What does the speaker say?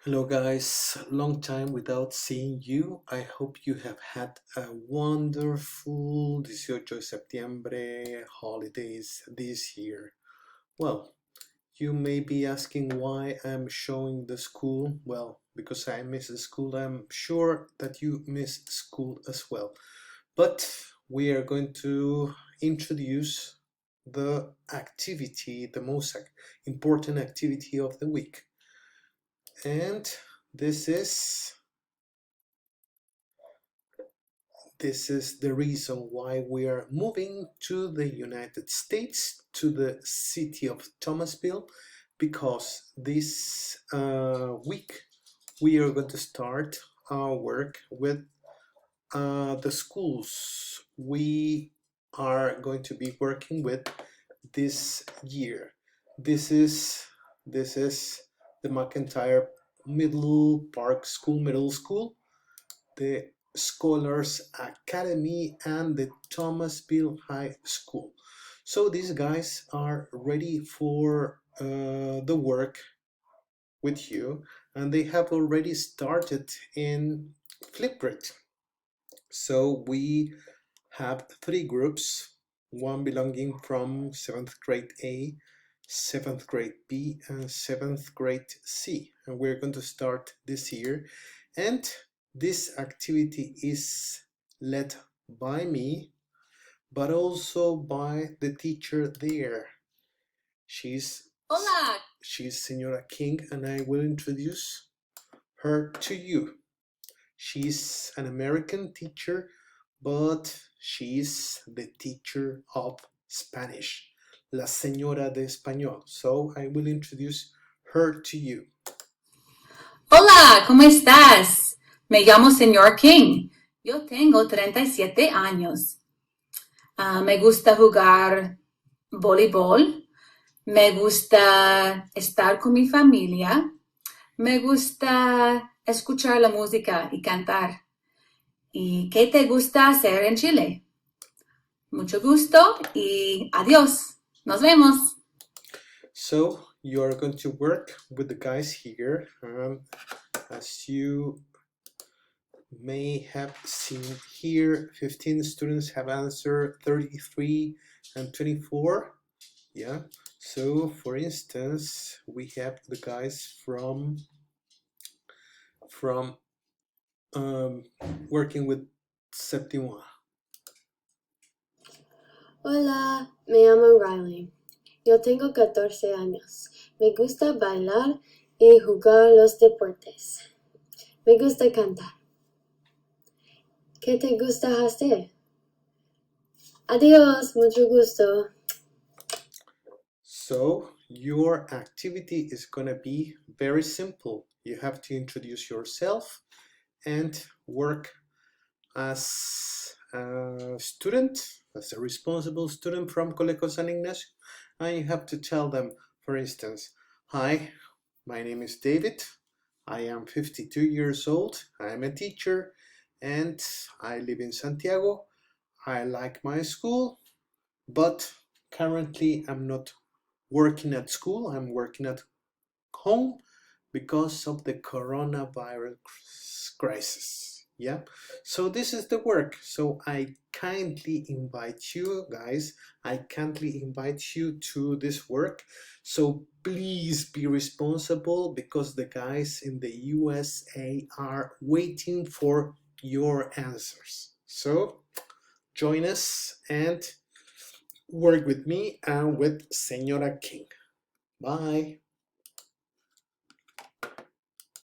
Hello guys, long time without seeing you. I hope you have had a wonderful 18 de septiembre holidays this year. Well, you may be asking why I'm showing the school. Well, because I miss the school. I'm sure that you miss school as well. But we are going to introduce the activity, the most important activity of the week. And this is this is the reason why we are moving to the United States, to the city of Thomasville, because this week we are going to start our work with the schools we are going to be working with this year. This is this is the McIntyre Middle School, the Scholars Academy, and the Thomasville High School. So these guys are ready for the work with you, and they have already started in Flipgrid. So we have three groups, one belonging from 7th grade A, 7th grade B, and 7th grade C. And we're going to start this year. And this activity is led by me, but also by the teacher there. She's Hola. she's Senora King, and I will introduce her to you. She's an American teacher, but she's the teacher of Spanish, la señora de español. So I will introduce her to you. Hola, ¿cómo estás? Me llamo Señor King. Yo tengo 37 años. Me gusta jugar voleibol. Me gusta estar con mi familia. Me gusta escuchar la música y cantar. ¿Y qué te gusta hacer en Chile? Mucho gusto y adiós. Nos vemos. So you are going to work with the guys here. As you may have seen here, 15 students have answered 33 and 24. Yeah. So for instance, we have the guys from working with séptimo. Hola, me llamo Riley. Yo tengo 14 años. Me gusta bailar y jugar los deportes. Me gusta cantar. ¿Qué te gusta hacer? Adiós, mucho gusto. So your activity is going to be very simple. You have to introduce yourself and work as a student, as a responsible student from Colegio San Ignacio, and you have to tell them, for instance, hi, my name is David, I am 52 years old, I am a teacher, and I live in Santiago. I like my school, but currently I'm not working at school, I'm working at home because of the coronavirus crisis. Yeah, so this is the work. So I kindly invite you guys, I kindly invite you to this work. So please be responsible, because the guys in the USA are waiting for your answers. So join us and work with me and with Senora King. Bye.